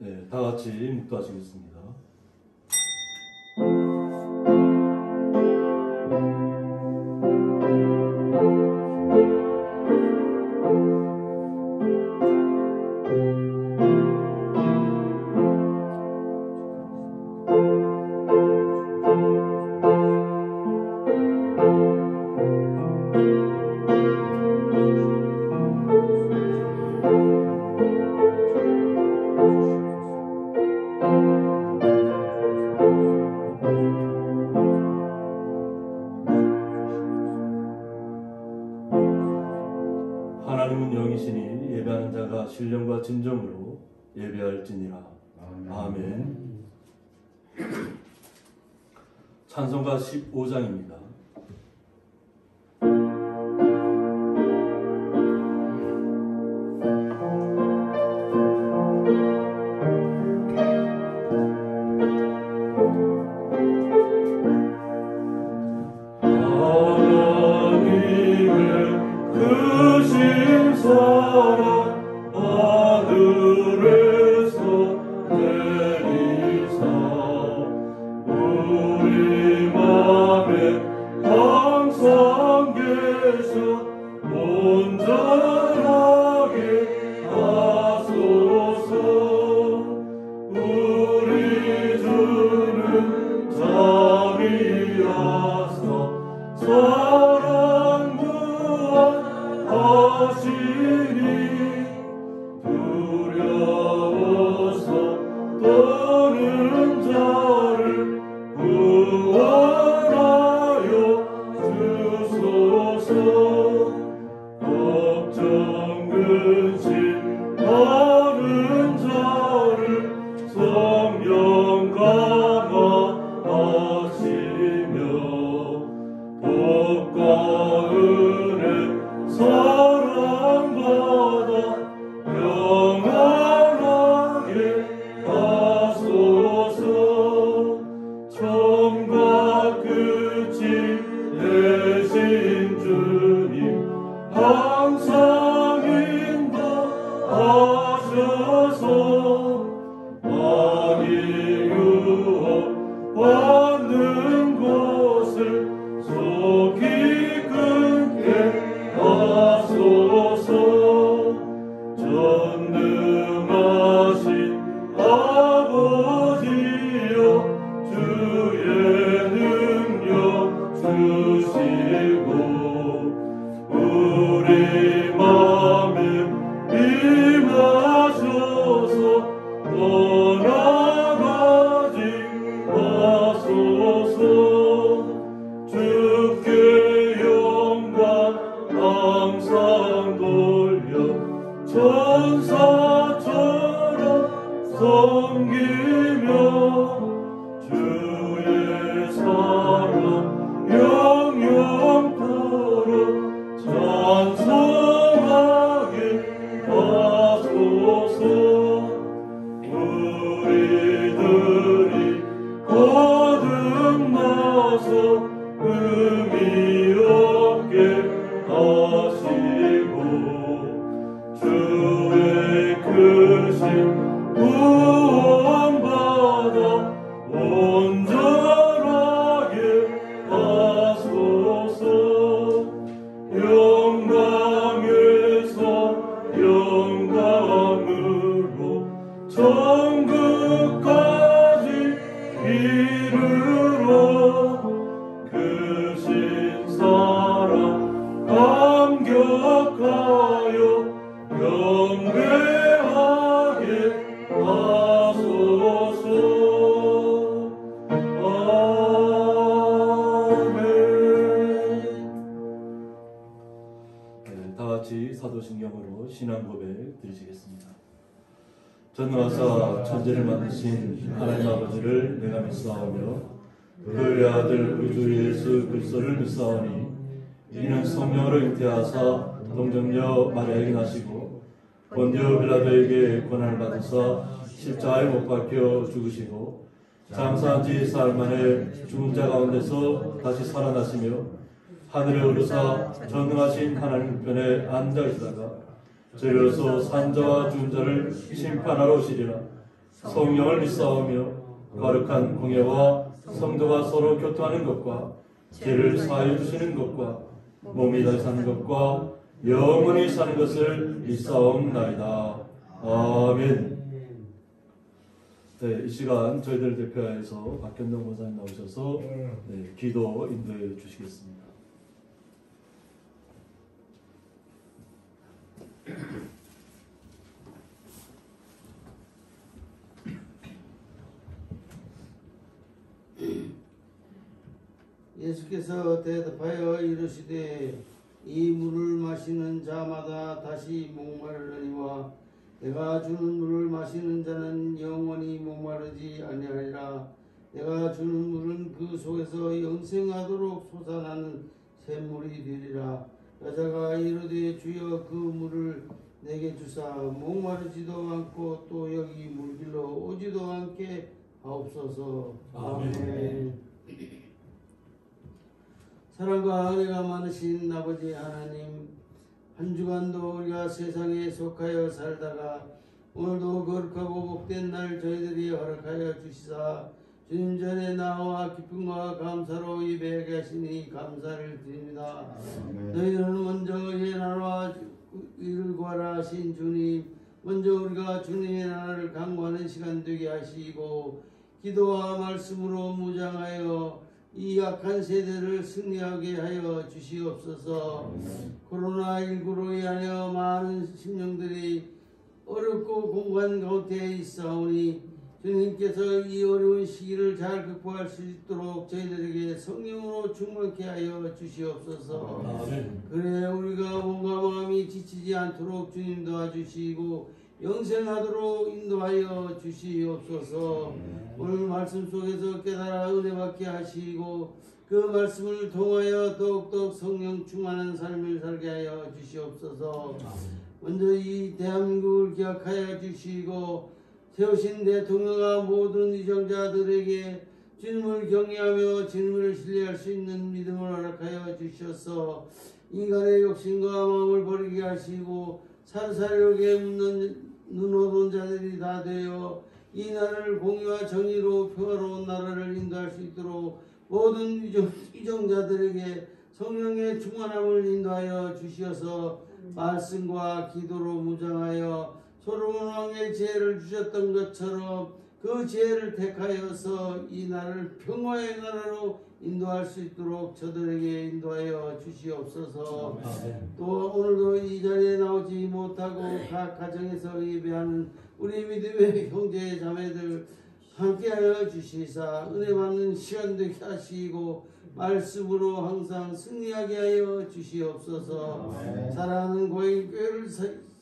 네, 다 같이 묵도하시겠습니다. 하나님은 영이시니 예배하는 자가 신령과 진정으로 예배할지니라. 아멘. 찬송가 15장입니다. 사도신경으로 신앙 고백 드리시겠습니다. 전능하사 천지를 만드신 하나님 아버지를 내가 믿사오며 그의 아들 우리 주 예수 그리스도를 믿사오니 이는 성령으로 잉태하사 동정녀 마리아에게 나시고 본디오 빌라도에게 고난을 받으사 십자가에 못 박혀 죽으시고 장사한 지 사흘 만에 죽은 자 가운데서 다시 살아나시며 하늘에 오르사 전능하신 하나님 우편에 앉아 계시다가 저리로서 산자와 죽은 자를 심판하러 오시리라. 성령을 믿사오며 거룩한 공예와 성도가 서로 교통하는 것과 죄를 사하여 주시는 것과 몸이 다시 사는 것과 영원히 사는 것을 믿사옵나이다. 아멘. 네, 이 시간 저희들 대표하여서 박현동 권사님 나오셔서 기도 인도해 주시겠습니다. 예수께서 대답하여 이르시되 이 물을 마시는 자마다 다시 목마르려니와 내가 주는 물을 마시는 자는 영원히 목마르지 아니하리라. 내가 주는 물은 그 속에서 영생하도록 솟아나는 샘물이 되리라. 여자가 이르되 주여 그 물을 내게 주사 목마르지도 않고 또 여기 물길로 오지도 않게 하옵소서. 아멘. 사랑과 은혜가 많으신 아버지 하나님, 한 주간도 우리가 세상에 속하여 살다가 오늘도 거룩하고 복된 날 저희들이 허락하여 주시사 주님 전에 나와 기쁨과 감사로 예배하게 하시니 감사를 드립니다. 너희는 먼저 의 나라와 의를 구하라 하신 주님, 먼저 우리가 주님의 나라를 강구하는 시간 되게 하시고 기도와 말씀으로 무장하여 이 악한 세대를 승리하게 하여 주시옵소서. 코로나19로 인하여 많은 심령들이 어렵고 공간 가운데 있사오니 주님께서 이 어려운 시기를 잘 극복할 수 있도록 저희들에게 성령으로 충만케 하여 주시옵소서. 그래 우리가 몸과 마음이 지치지 않도록 주님 도와주시고 영생하도록 인도하여 주시옵소서. 오늘 말씀 속에서 깨달아 은혜 받게 하시고 그 말씀을 통하여 더욱더 성령 충만한 삶을 살게 하여 주시옵소서. 먼저 이 대한민국을 기억하여 주시고 세우신 대통령과 모든 위정자들에게 주님을 경외하며 주님을 신뢰할 수 있는 믿음을 허락하여 주셔서 인간의 욕심과 마음을 버리게 하시고 사르사르게 묻는 눈오던 자들이 다 되어 이 나라를 공의와 정의로 평화로운 나라를 인도할 수 있도록 모든 위정자들에게 성령의 충만함을 인도하여 주시어서 말씀과 기도로 무장하여 솔로몬 왕의 지혜를 주셨던 것처럼 그 지혜를 택하여서 이 나라를 평화의 나라로 인도할 수 있도록 저들에게 인도하여 주시옵소서. 또 오늘도 이 자리에 나오지 못하고 각 가정에서 예배하는 우리 믿음의 형제 자매들 함께하여 주시사 은혜 받는 시간 되게 하시고 말씀으로 항상 승리하게 하여 주시옵소서. 사랑하는 고인교회를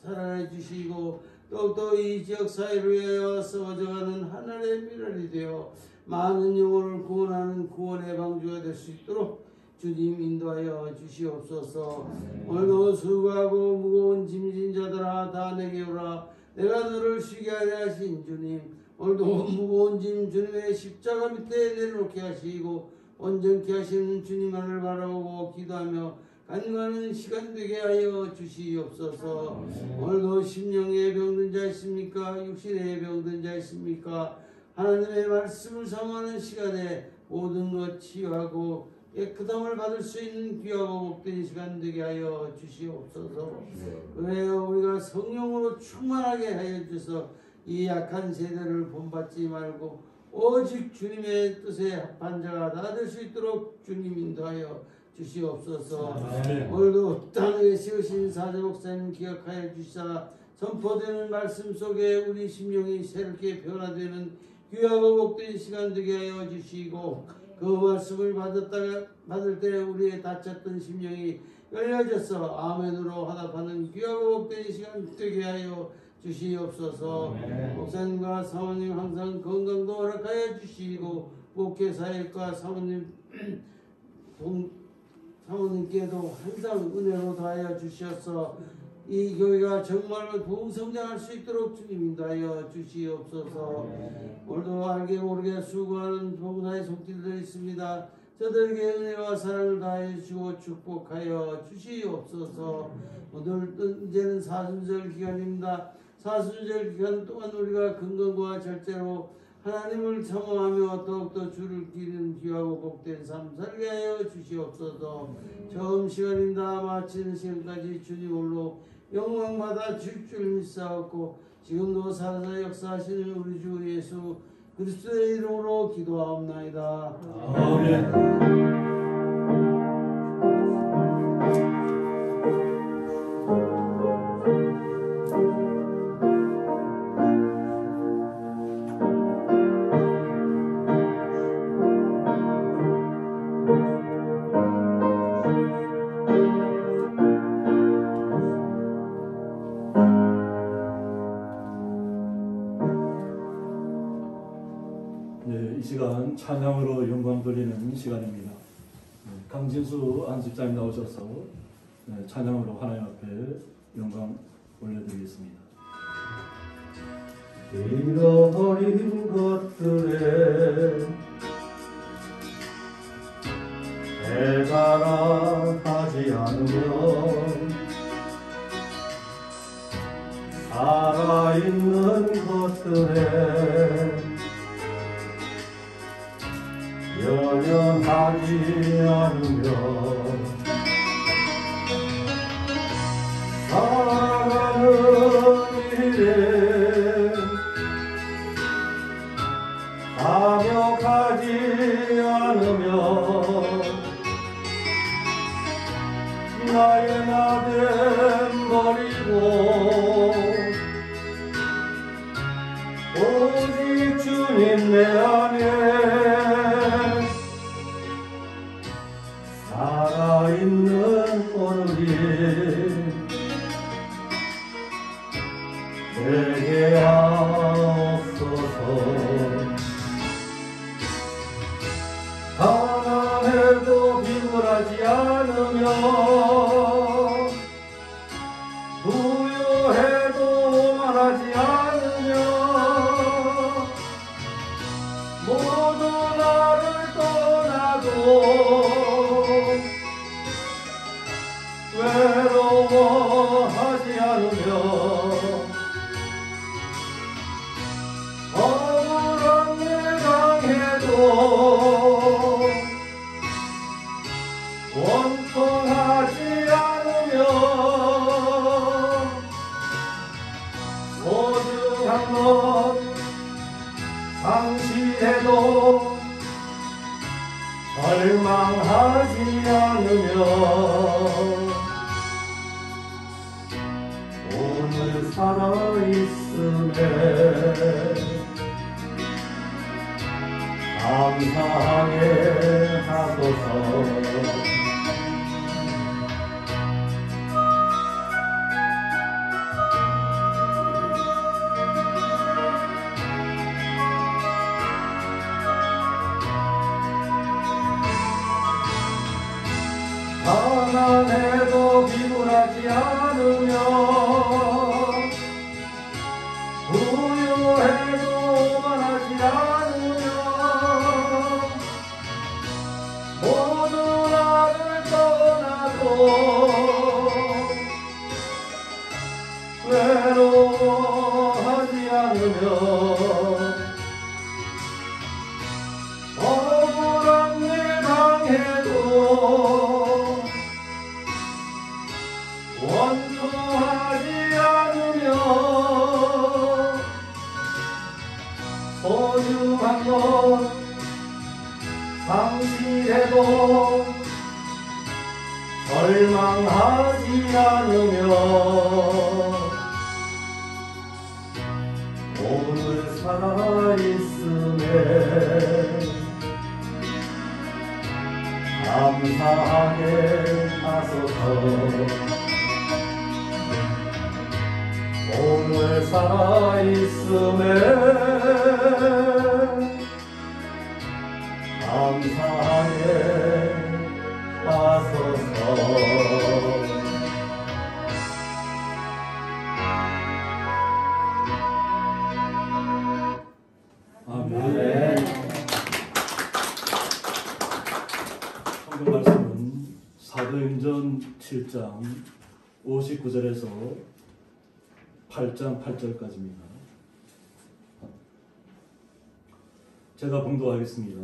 사랑해 주시고 더욱더 이 지역 사회를 위하여 싸워져가는 하늘의 미랄이 되어 많은 영혼을 구원하는 구원의 방주가 될 수 있도록 주님 인도하여 주시옵소서. 오늘도 수고하고 무거운 짐진 자들아 다 내게 오라. 내가 너를 쉬게 하려 하신 주님, 오늘도 무거운 짐 주님의 십자가 밑에 내려놓게 하시고 온전케 하시는 주님만을 바라보고 기도하며 간구하는 시간 되게 하여 주시옵소서. 오늘도 심령에 병든 자 있습니까? 육신에 병든 자 있습니까? 하나님의 말씀을 사모하는 시간에 모든 것 치유하고 깨끗함을 받을 수 있는 귀하고 복된 시간 되게 하여 주시옵소서. 그래요 우리가 성령으로 충만하게 하여 주셔서 이 약한 세대를 본받지 말고 오직 주님의 뜻에 합한 자가 다 될 수 있도록 주님 인도하여 주시옵소서. 오늘도 땅에 세우신 사제 목사님 기억하여 주시사 선포되는 말씀 속에 우리 심령이 새롭게 변화되는 귀하고 복된 시간 되게 하여 주시고 그 말씀을 받을 때 우리의 다쳤던 심령이 열려져서 아멘으로 화답하는 귀하고 복된 시간 되게 하여 주시옵소서. 목사님과 사모님 항상 건강도 허락하여 주시고 목회사역과 사모님께도 항상 은혜로 더하여 주셔서 이 교회가 정말로 부흥성장할 수 있도록 주님 인도하여 주시옵소서. 오늘도 알게 모르게 수고하는 봉사의 손길들이 있습니다. 저들에게 은혜와 사랑을 다해 주시고 축복하여 주시옵소서. 오늘 이제는 사순절 기간입니다. 사순절 기간 동안 우리가 근건과 절제로 하나님을 사모하며 더욱더 주를 기리는 귀하고 복된 삶 살게 하여 주시옵소서. 처음 시간입니다. 마치는 시간까지 주님 홀로 영광받아 줄 믿사옵고 지금도 살아서 역사하시는 우리 주 예수 그리스도의 이름으로 기도하옵나이다. 아멘. 네, 이 시간 찬양으로 영광 돌리는 시간입니다. 강진수 안식자님 나오셔서 찬양으로 하나님 앞에 영광 올려드리겠습니다. 잃어버린 것들에 되살아가지 않으면 살아있는 것들에 연연하지 않으면 살아가는 일에 감격하지 않으면 나의 나됨 버리고 오직 주님 내 안에 살아있는 오늘이 되게 하옵소서. 가난해도 비굴하지 않으며 부유해도 오만하지 않으며 모두 나를 떠나도 외로워하지 않으며 억울한 내 당해도 원통하지 않으며 소중한 것 상실해도 절망하지 않으며 오늘 살아있음에 감사하게 하소서. 가난해도 비굴하지 않으며 부유해도 오만하지 않으며 모두 나를 떠나도 외로워하지 않으며 억울한 일 당해도 원통하지 않으며 소중한 것 상실해도 절망하지 않으며 오늘 살아있음에 감사하게 하소서. 오늘 살아있음에 감사하게 하소서. 아멘. 성경 말씀은 사도행전 7장 59절에서 8장 8절까지입니다. 제가 봉독하겠습니다.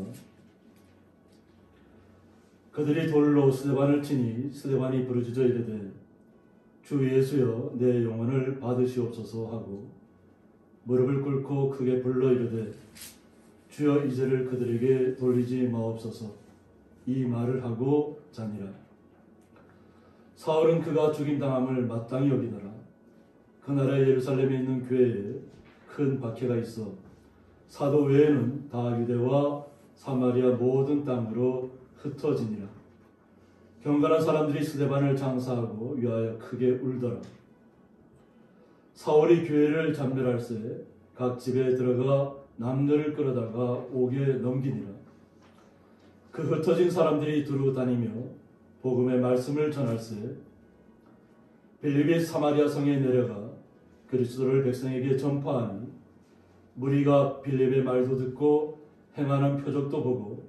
그들이 돌로 스데반을 치니 스데반이 부르짖어 이르되 주 예수여 내 영혼을 받으시옵소서 하고 무릎을 꿇고 크게 불러 이르되 주여 이제를 그들에게 돌리지 마옵소서 이 말을 하고 자니라. 사울은 그가 죽임당함을 마땅히 여기더라. 그 나라 예루살렘에 있는 교회에 큰 박해가 있어 사도 외에는 다 유대와 사마리아 모든 땅으로 흩어지니라. 경건한 사람들이 스데반을 장사하고 위하여 크게 울더라. 사울이 교회를 잠멸할새 각 집에 들어가 남녀를 끌어다가 옥에 넘기니라. 그 흩어진 사람들이 두루 다니며 복음의 말씀을 전할새 빌립이 사마리아 성에 내려가 그리스도를 백성에게 전파하니 무리가 빌립의 말도 듣고 행하는 표적도 보고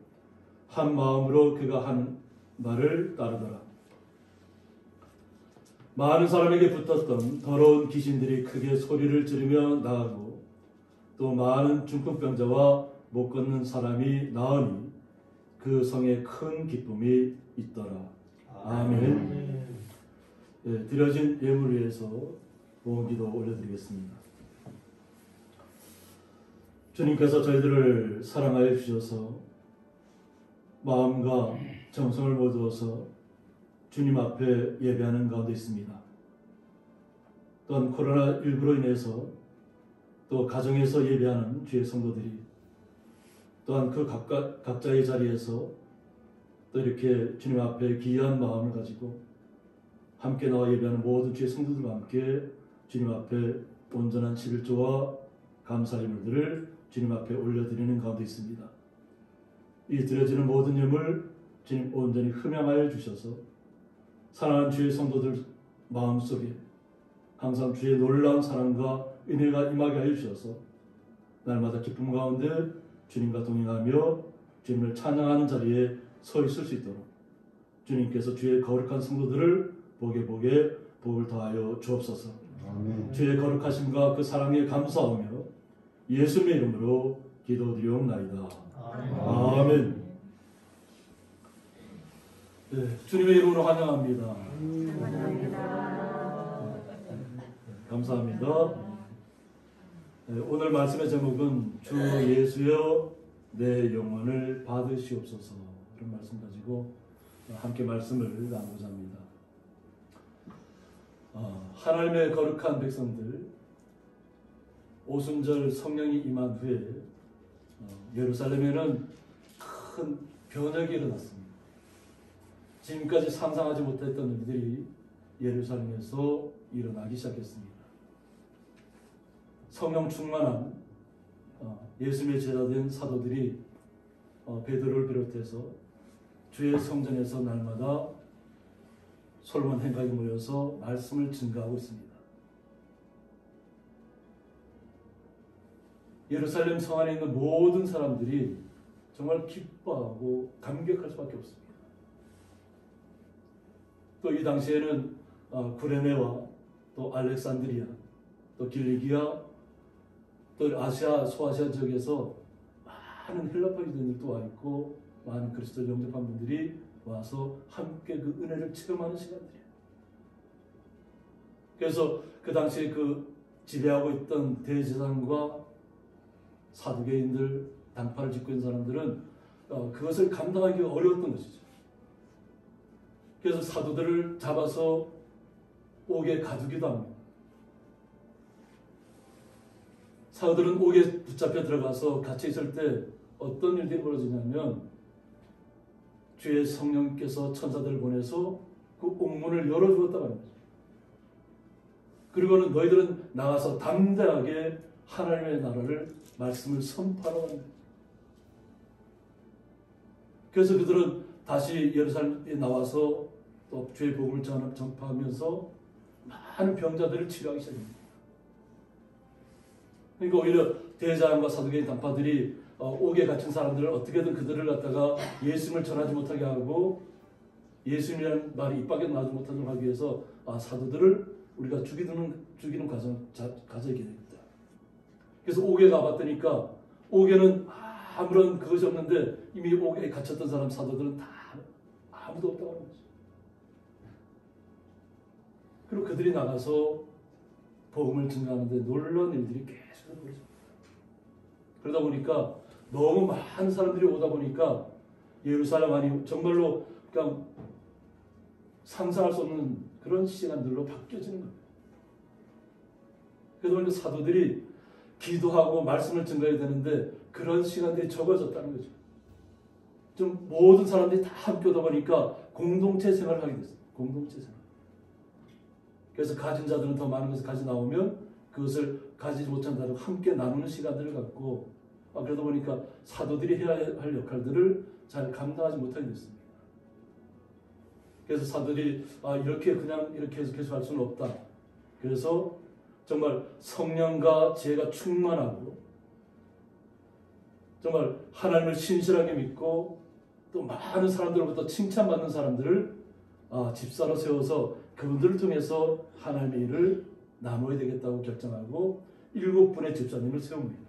한 마음으로 그가 하는 말을 따르더라. 많은 사람에게 붙었던 더러운 귀신들이 크게 소리를 지르며 나가고 또 많은 중풍병자와 못 걷는 사람이 나으니 그 성에 큰 기쁨이 있더라. 아멘. 네, 드려진 예물을 위해서 보험기도 올려드리겠습니다. 주님께서 저희들을 사랑하여 주셔서 마음과 정성을 모두어서 주님 앞에 예배하는 가운데 있습니다. 또한 코로나19로 인해서 또 가정에서 예배하는 주의 성도들이 또한 그 각자의 자리에서 또 이렇게 주님 앞에 귀한 마음을 가지고 함께 나와 예배하는 모든 주의 성도들과 함께 주님 앞에 온전한 11조와 감사 예물들을 주님 앞에 올려드리는 가운데 있습니다. 이 드려지는 모든 예물 주님 온전히 흠양하여 주셔서 사랑하는 주의 성도들 마음속에 항상 주의 놀라운 사랑과 은혜가 임하게 하여 주셔서 날마다 기쁨 가운데 주님과 동행하며 주님을 찬양하는 자리에 서 있을 수 있도록 주님께서 주의 거룩한 성도들을 보게 복을 더하여 주옵소서. 아멘. 주의 거룩하심과 그 사랑에 감사하며 예수님의 이름으로 기도드리옵나이다. 아멘. 네, 주님의 이름으로 환영합니다. 감사합니다. 네, 오늘 말씀의 제목은 주 예수여 내 영혼을 받으시옵소서 이런 말씀 가지고 함께 말씀을 나누고자 합니다. 하나님의 거룩한 백성들 오순절 성령이 임한 후에 예루살렘에는 큰 변혁이 일어났습니다. 지금까지 상상하지 못했던 일들이 예루살렘에서 일어나기 시작했습니다. 성령 충만한 예수님의 제자된 사도들이 베드로를 비롯해서 주의 성전에서 날마다 솔몬 행각에 모여서 말씀을 증거하고 있습니다. 예루살렘 성 안에 있는 모든 사람들이 정말 기뻐하고 감격할 수밖에 없습니다. 또 이 당시에는 구레네와 또 알렉산드리아 또 길리기아 또 아시아 소아시아 지역에서 많은 헬라파 유대인들도 와 있고 많은 그리스도를 영접한 분들이 와서 함께 그 은혜를 체험하는 시간들이에요. 그래서 그 당시에 그 지배하고 있던 대제사장과 사두개인들 당파를 짓고 있는 사람들은 그것을 감당하기 어려웠던 것이죠. 그래서 사도들을 잡아서 옥에 가두기도 합니다. 사도들은 옥에 붙잡혀 들어가서 갇혀 있을 때 어떤 일들이 벌어지냐면 주의 성령께서 천사들을 보내서 그 옥문을 열어주었다고 합니다. 그리고는 너희들은 나가서 담대하게 하나님의 나라를 말씀을 선포하라고 합니다. 그래서 그들은 다시 예루살렘에 나와서 또 주의 복음을 전파하면서 많은 병자들을 치료하기 시작합니다. 그러니까 오히려 대제사장과 사두개인 당파들이 옥에 갇힌 사람들을 어떻게든 그들을 갖다가 예수님을 전하지 못하게 하고 예수님이라는 말이 입 밖에 나지 못하도록 하기 위해서 사도들을 우리가 죽이는 과정을 가져야 되겠다. 그래서 옥에 가봤더니까 옥에는 아무런 그것이 없는데 이미 옥에 갇혔던 사람 사도들은 다 아무도 없다고 하는 거죠. 그리고 그들이 나가서 복음을 증거하는데 놀라운 일들이 계속 벌어집니다. 그러다 보니까 너무 많은 사람들이 오다 보니까 예루살렘 안이 정말로 그냥 상상할 수 없는 그런 시간들로 바뀌어지는 거예요. 그러다 보니까 사도들이 기도하고 말씀을 증거해야 되는데 그런 시간들이 적어졌다는 거죠. 좀 모든 사람들이 다 함께 오다 보니까 공동체 생활을 하게 됐어요. 공동체 생활. 그래서 가진 자들은 더 많은 것을 가져 나오면 그것을 가지지 못한 자들과 함께 나누는 시간들을 갖고 그러다 보니까 사도들이 해야 할 역할들을 잘 감당하지 못하게 됐습니다. 그래서 사도들이 이렇게 그냥 이렇게 해서 계속 할 수는 없다. 그래서 정말 성령과 지혜가 충만하고 정말 하나님을 신실하게 믿고 또 많은 사람들로부터 칭찬받는 사람들을 집사로 세워서 그분들을 통해서 하나님의 일을 나눠야 되겠다고 결정하고 7분의 집사님을 세웁니다.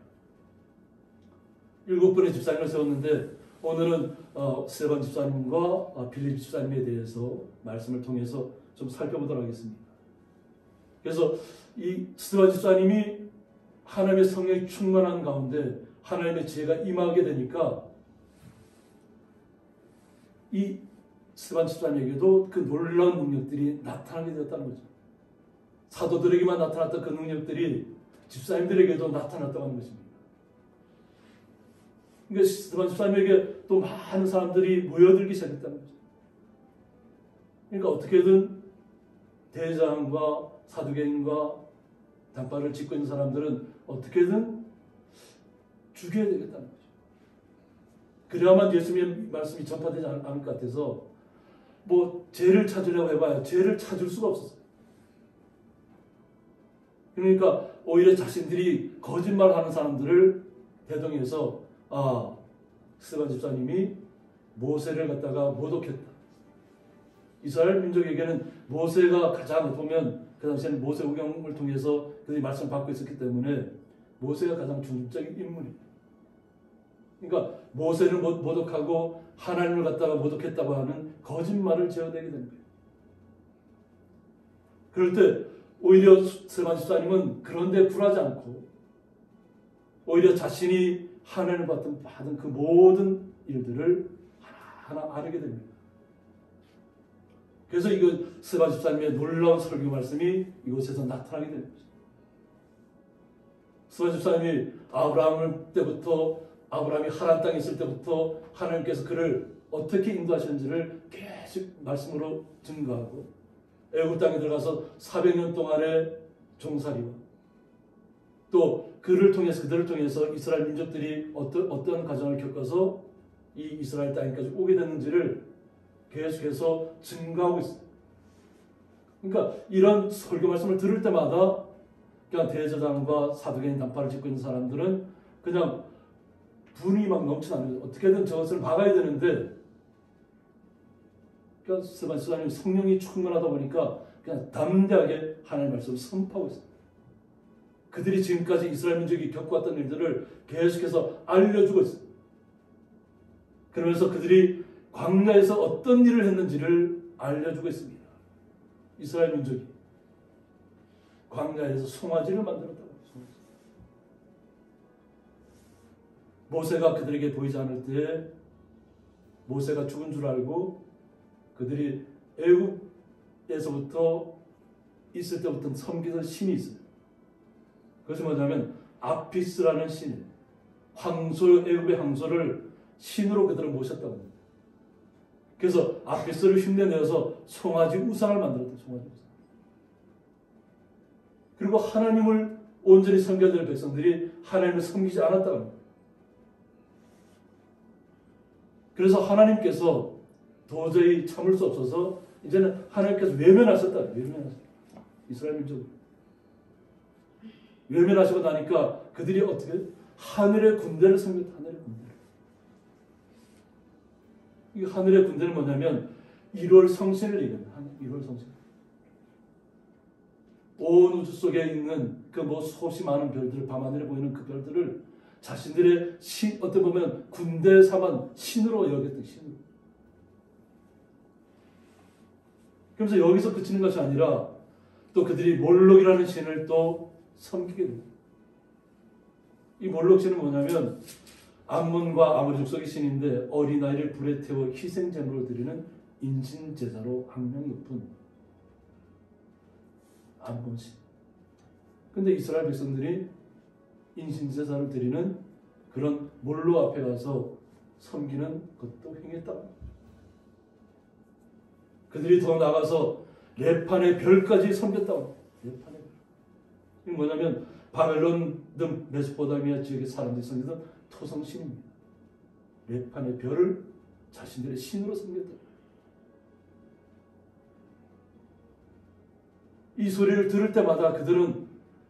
7분의 집사님을 세웠는데 오늘은 스데반 집사님과 빌립 집사님에 대해서 말씀을 통해서 좀 살펴보도록 하겠습니다. 그래서 이 스데반 집사님이 하나님의 성령이 충만한 가운데 하나님의 지혜가 임하게 되니까 이 스데반 집사님에게도 그 놀라운 능력들이 나타나게 되었다는 거죠. 사도들에게만 나타났던 그 능력들이 집사님들에게도 나타났다고 하는 것입니다. 그러니까 스데반 집사님에게 또 많은 사람들이 모여들기 시작했다는 거죠. 그러니까 어떻게든 대장과 사두개인과 단발을 짓고 있는 사람들은 어떻게든 죽여야 되겠다는 거죠. 그래야만 예수님의 말씀이 전파되지 않을 것 같아서 죄를 찾으려고 해봐야 죄를 찾을 수가 없었어요. 그러니까 오히려 자신들이 거짓말하는 사람들을 대동해서 스데반 집사님이 모세를 갖다가 모독했다. 이스라엘 민족에게는 모세가 가장 보면 그 당시에는 모세오경을 통해서 그들이 말씀을 받고 있었기 때문에 모세가 가장 중립적인 인물입니다. 그러니까 모세를 모독하고 하나님을 갖다가 모독했다고 하는 거짓말을 지어내게 되는 거예요. 그럴 때 오히려 스데반 집사님은 그런데 굴하지 않고 오히려 자신이 하나님을 받은 그 모든 일들을 하나하나 아르게 됩니다. 그래서 이거 스데반 집사님의 놀라운 설교 말씀이 이곳에서 나타나게 됩니다. 스데반 집사님이 아브라함이 하란 땅에 있을 때부터 하나님께서 그를 어떻게 인도하셨는지를 계속 말씀으로 증거하고 애굽 땅에 들어가서 400년 동안의 종살이와 또 그들을 통해서 이스라엘 민족들이 어떤 과정을 겪어서 이 이스라엘 땅에까지 오게 됐는지를 계속해서 증거하고 있습니다. 그러니까 이런 설교 말씀을 들을 때마다 그냥 대제사장과 사두개인 단파를 짓고 있는 사람들은 그냥 분이 막 넘쳐나는 거죠. 어떻게든 저것을 막아야 되는데 그러니까 스데반 집사님 성령이 충만하다 보니까 그냥 담대하게 하나님의 말씀을 선포하고 있습니다. 그들이 지금까지 이스라엘 민족이 겪어왔던 일들을 계속해서 알려주고 있습니다. 그러면서 그들이 광야에서 어떤 일을 했는지를 알려주고 있습니다. 이스라엘 민족이 광야에서 송아지를 만들었다고. 모세가 그들에게 보이지 않을 때 모세가 죽은 줄 알고 그들이 애굽에서부터 있을 때부터 섬기던 신이 있어요. 그것이 뭐냐면 아피스라는 신, 애굽의 황소를 신으로 그들을 모셨다고 합니다. 그래서 아피스를 흉내내어서 송아지 우상을 만들었다. 송아지 우상. 그리고 하나님을 온전히 섬겨야 될 백성들이 하나님을 섬기지 않았다고 합니다. 그래서 하나님께서 도저히 참을 수 없어서 이제는 하나님께서 외면하셨다. 이스라엘 민족을 외면하시고 나니까 그들이 어떻게 하늘의 군대를 섬겼다. 하늘의 군대. 이 하늘의 군대는 뭐냐면 1월 성신을 얘기합니다. 1월 성신. 온 우주 속에 있는 그 뭐 수없이 많은 별들, 밤하늘에 보이는 그 별들을 자신들의 신, 어떻게 보면 군대 삼은 신으로 여겼던 신으로. 그러면서 여기서 그치는 것이 아니라 또 그들이 몰록이라는 신을 또 섬기게 됩니다. 이 몰록 신은 뭐냐면 암몬과 아모리 족속의 신인데 어린아이를 불에 태워 희생제물로 드리는 인신제사로 학명 높은 암몬신. 근데 이스라엘 백성들이 인신제사를 드리는 그런 몰록 앞에 가서 섬기는 것도 행했다. 그들이 더 나가서 레판의 별까지 섬겼다고. 레판의 별. 이게 뭐냐면 바벨론 등 메소포타미아 지역의 사람들이 섬기던 토성신입니다. 레판의 별을 자신들의 신으로 섬겼다. 이 소리를 들을 때마다 그들은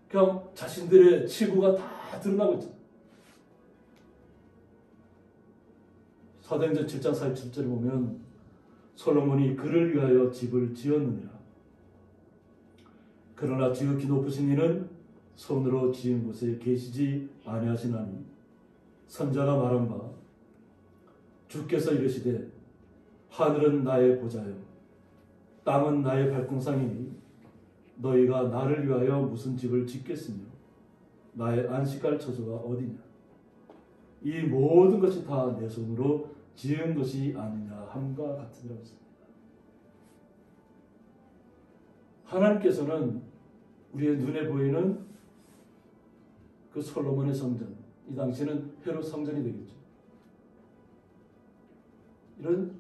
그냥 자신들의 치부가 다 드러나고 있죠. 사도행전 7장 47절에 보면 솔로몬이 그를 위하여 집을 지었느니라. 그러나 지극히 높으신 이는 손으로 지은 곳에 계시지 아니하시나니 선자가 말한 바 주께서 이르시되 하늘은 나의 보좌요 땅은 나의 발등상이니 너희가 나를 위하여 무슨 집을 짓겠으며 나의 안식할 처소가 어디냐. 이 모든 것이 다 내 손으로 지은 것이 아니냐 함과 같으니라 했습니다. 하나님께서는 우리의 눈에 보이는 그 솔로몬의 성전, 이 당시에는 헤롯 성전이 되겠죠. 이런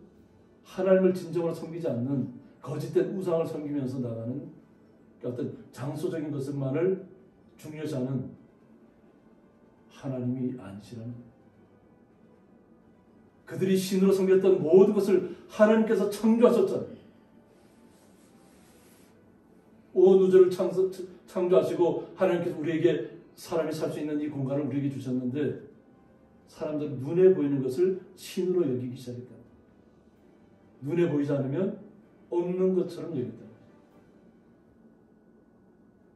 하나님을 진정으로 섬기지 않는 거짓된 우상을 섬기면서 나가는 어떤 장소적인 것만을 중요시하는 하나님이 아니시라는 거예요. 그들이 신으로 섬겼던 모든 것을 하나님께서 창조하셨잖아요. 온 우주를 창조하시고 하나님께서 우리에게 사람이 살 수 있는 이 공간을 우리에게 주셨는데 사람들은 눈에 보이는 것을 신으로 여기기 시작했다. 눈에 보이지 않으면 없는 것처럼 여겼다.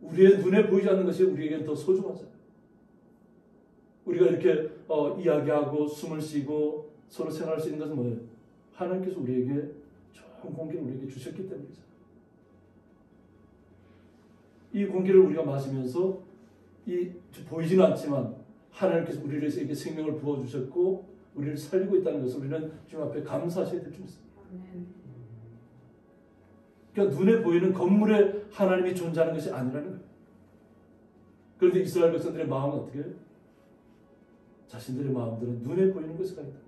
우리의 눈에 보이지 않는 것이 우리에게는 더 소중하잖아요. 우리가 이렇게 이야기하고 숨을 쉬고 서로 생활할 수 있는 것은 뭐예요? 하나님께서 우리에게 좋은 공기를 우리에게 주셨기 때문이죠. 이 공기를 우리가 마시면서 이 보이지는 않지만 하나님께서 우리에게 생명을 부어주셨고 우리를 살리고 있다는 것을 우리는 주님 앞에 감사하셔야 될 줄 믿습니다. 그러니까 눈에 보이는 건물에 하나님이 존재하는 것이 아니라는 거예요. 그런데 이스라엘 백성들의 마음은 어떻게 해요? 자신들의 마음들은 눈에 보이는 것이 아니다.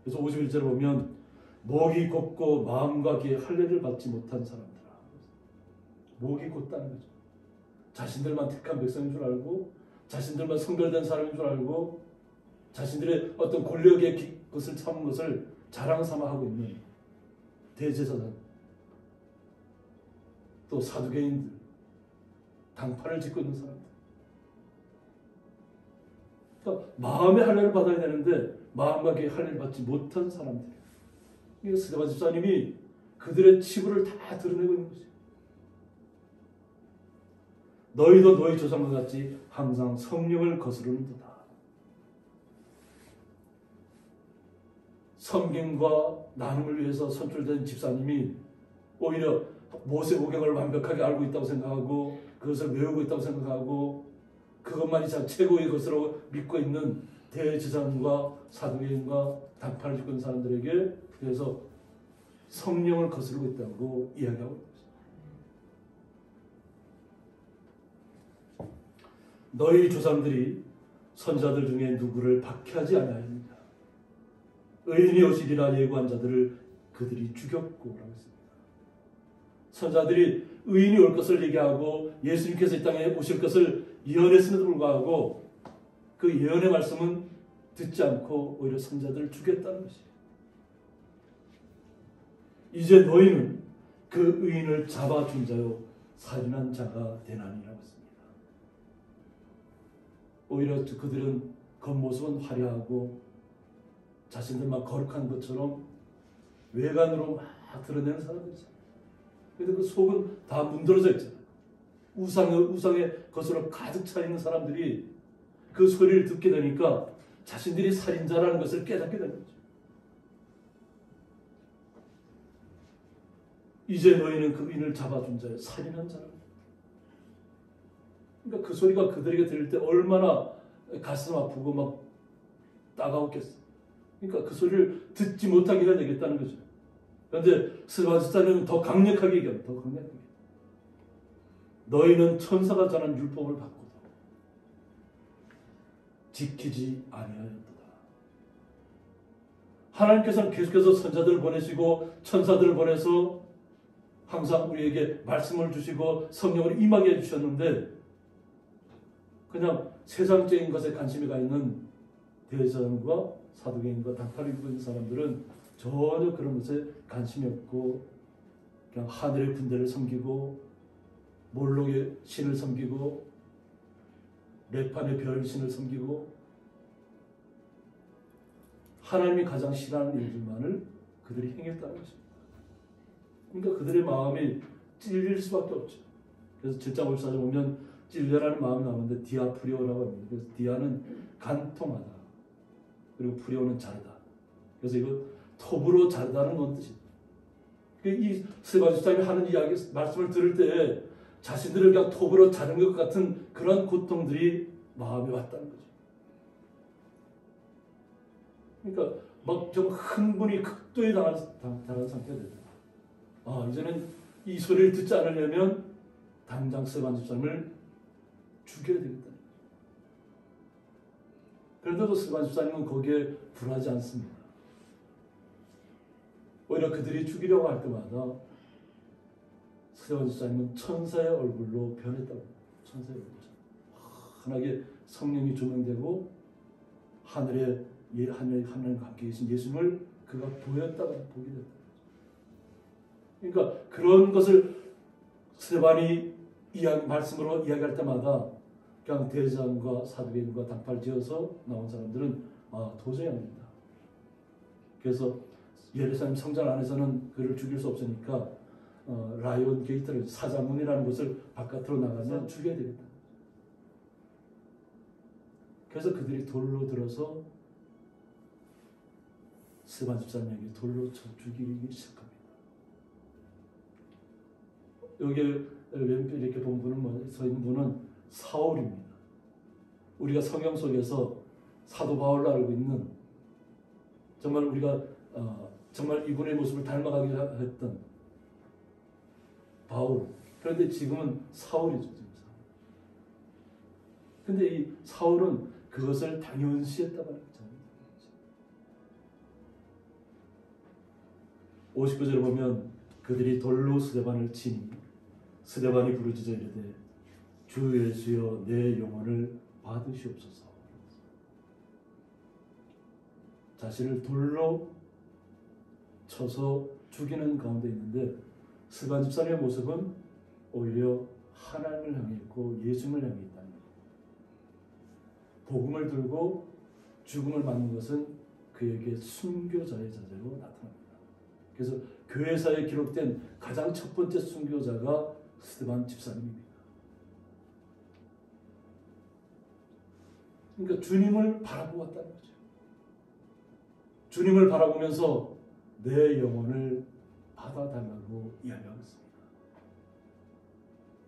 그래서 51절에 보면 목이 곧고 마음과 귀에 할례를 받지 못한 사람들아. 목이 곧다는 거죠. 자신들만 택한 백성인 줄 알고 자신들만 성별된 사람인 줄 알고 자신들의 어떤 권력의 것을 참은 것을 자랑 삼아 하고 있는 대제사장, 또 사두개인들, 당파를 짓고 있는 사람들. 그러니까 마음의 할례를 받아야 되는데 마음과 귀의 할례를 받지 못한 사람들이에요. 이거 스데반 집사님이 그들의 치부를 다 드러내고 있는 것이에요. 너희도 너희 조상과 같이 항상 성령을 거스르는도다. 섬김과 나눔을 위해서 선출된 집사님이 오히려 모세오경을 완벽하게 알고 있다고 생각하고 그것을 외우고 있다고 생각하고 그것만이 참 최고의 것으로 믿고 있는 대제사장과 사두개인과 당파를 짓고 있는 사람들에게 그래서 성령을 거스르고 있다고 이야기하고 있습니다. 너희 조상들이 선자들 중에 누구를 박해하지 아니하였느냐. 의인이 오시리라 예고한 자들을 그들이 죽였고 라고 했습니다. 선자들이 의인이 올 것을 얘기하고 예수님께서 이 땅에 오실 것을 예언했음에도 불구하고 그 예언의 말씀은 듣지 않고 오히려 선자들을 죽였다는 것이에요. 이제 너희는 그 의인을 잡아준 자요 살인한 자가 되나니라고 했습니다. 오히려 그들은 겉모습은 화려하고 자신들만 거룩한 것처럼 외관으로 막 드러내는 사람들이잖아요. 그런데 그 속은 다 문드러져 있잖아요. 우상의 것으로 가득 차 있는 사람들이 그 소리를 듣게 되니까 자신들이 살인자라는 것을 깨닫게 되는 거죠. 이제 너희는 그 인을 잡아준 자여 살인한 자라. 그러니까 그 소리가 그들에게 들릴 때 얼마나 가슴 아프고 막 따가웠겠어. 그러니까 그 소리를 듣지 못하게 해야 되겠다는 거죠. 그런데 스데반 집사님은 더 강력하게 얘기합니다. 더 강력하게. 너희는 천사가 전한 율법을 받고도 지키지 아니하였도다. 하나님께서는 계속해서 선자들을 보내시고 천사들을 보내서 항상 우리에게 말씀을 주시고 성령을 임하게 해주셨는데 그냥 세상적인 것에 관심이 가 있는 대제사장과 사두개인과 당파를 입고 있는 사람들은 전혀 그런 것에 관심이 없고 그냥 하늘의 군대를 섬기고 몰록의 신을 섬기고 레판의 별신을 섬기고 하나님이 가장 싫어하는 일들만을 그들이 행했다는 것입니다. 그러니까 그들의 마음이 찔릴 수밖에 없죠. 그래서 7장 54절 보면 찔려라는 마음이 나오는데 디아프리오라고 합니다. 그래서 디아는 간통하다. 그리고 프리오는 자르다. 그래서 이거 톱으로 자르다는 건 뜻입니다. 이 스데반 집사님이 하는 이야기 말씀을 들을 때 자신들을 그냥 톱으로 자른 것 같은 그런 고통들이 마음에 왔다는 거죠. 그러니까 막 좀 흥분이 극도에 달한 상태가 되죠. 이제는 이 소리를 듣지 않으려면 당장 스데반 집사님을 죽여야 되겠다. 그런데도 스데반 집사님은 거기에 불하지 않습니다. 오히려 그들이 죽이려고 할 때마다 스데반 집사님은 천사의 얼굴로 변했다고. 천사의 얼굴. 환하게 성령이 조명되고 하늘에 하나님과 함께 계신 예수님을 그가 보였다고 보게 됐다. 그러니까 그런 것을 스데반이 말씀으로 이야기할 때마다 그냥 대제사장과 사두개인과 당파를 지어서 나온 사람들은 도저히 안 된다. 그래서 예루살렘 성전 안에서는 그를 죽일 수 없으니까 라이온 게이트를 사자문이라는 곳을 바깥으로 나가면 죽여야 되겠다. 그래서 그들이 돌로 들어서 스데반 집사님에게 돌로 쳐 죽이기 시작합니다. 여기 왼편 이렇게 본 분은 서 있는 분은 사울입니다. 우리가 성경 속에서 사도 바울로 알고 있는 정말 우리가 정말 이분의 모습을 닮아가게 했던 바울. 그런데 지금은 사울이죠. 근데 이 사울은 그것을 당연시했다고 합니다. 59절을 보면 그들이 돌로 스데반을 치니 스데반이 부르짖어 이르되 주 예수여 내 영혼을 받으시옵소서. 자신을 돌로 쳐서 죽이는 가운데 있는데 스데반 집사님의 모습은 오히려 하나님을 향해 있고 예수님을 향해 있다는 거예요. 복음을 들고 죽음을 맞는 것은 그에게 순교자의 자세로 나타납니다. 그래서 교회사에 기록된 가장 첫 번째 순교자가 스데반 집사님입니다. 그러니까 주님을 바라보았다는 거죠. 주님을 바라보면서 내 영혼을 받아달라고 이야기하겠습니다.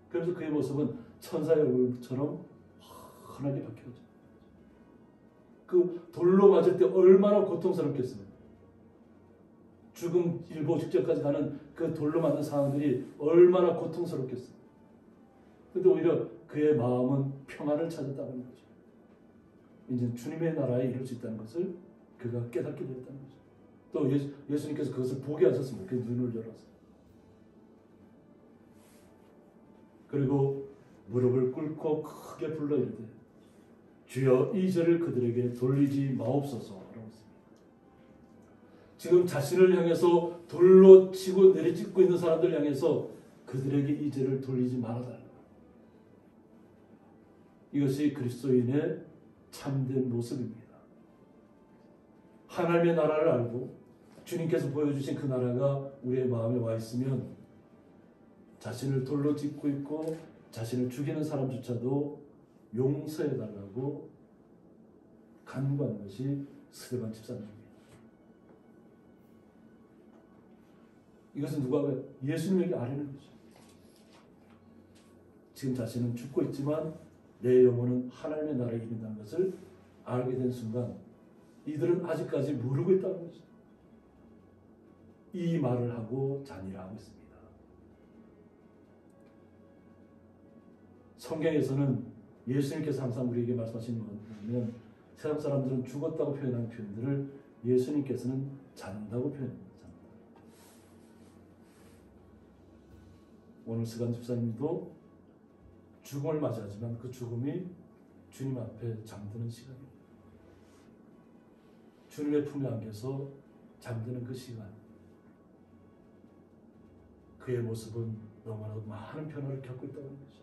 그래서 그의 모습은 천사의 얼굴처럼 환하게 바뀌어져. 그 돌로 맞을 때 얼마나 고통스럽겠어요. 죽음 일보 직전까지 가는 그 돌로 맞는 상황들이 얼마나 고통스럽겠어요. 그런데 오히려 그의 마음은 평안을 찾았다는 거죠. 이제 주님의 나라에 이룰 수 있다는 것을 그가 깨닫게 되었다는 거죠. 또 예수님께서 그것을 보게 하셨습니다. 그 눈을 열어서. 그리고 무릎을 꿇고 크게 불러 이르되 주여 이 죄를 그들에게 돌리지 마옵소서. 지금 자신을 향해서 돌로 치고 내리찍고 있는 사람들 향해서 그들에게 이 죄를 돌리지 말아달라. 이것이 그리스도인의 참된 모습입니다. 하나님의 나라를 알고 주님께서 보여주신 그 나라가 우리의 마음에 와 있으면 자신을 돌로 짚고 있고 자신을 죽이는 사람조차도 용서해달라고 간구하는 것이 스데반 집사님입니다. 이것은 누가 왜 예수님에게 아뢰는 거죠. 지금 자신은 죽고 있지만 내 영혼은 하나님의 나라에 이른다는 것을 알게 된 순간 이들은 아직까지 모르고 있다는 거죠. 이 말을 하고 잔이라 하고 있습니다. 성경에서는 예수님께서 항상 우리에게 말씀하시는 것은 세상 사람들은 죽었다고 표현하는 표현들을 예수님께서는 잔다고 표현합니다. 오늘 스간 집사님도 죽음을 맞이하지만 그 죽음이 주님 앞에 잠드는 시간입니다. 주님의 품에 안겨서 잠드는 그 시간, 그의 모습은 너무나도 많은 변화를 겪고 있다는 거죠.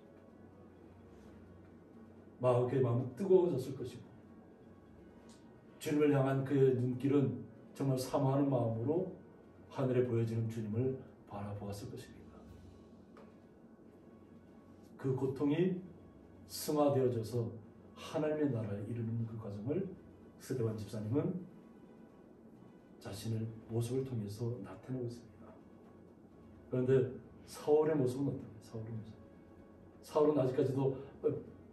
그의 마음은 뜨거워졌을 것이고 주님을 향한 그의 눈길은 정말 사모하는 마음으로 하늘에 보여지는 주님을 바라보았을 것입니다. 그 고통이 승화되어져서 하나님의 나라에 이르는 그 과정을 스데반 집사님은 자신의 모습을 통해서 나타내고 있습니다. 그런데 사울의 모습은 어떤가요? 사울의 모습. 사울은 아직까지도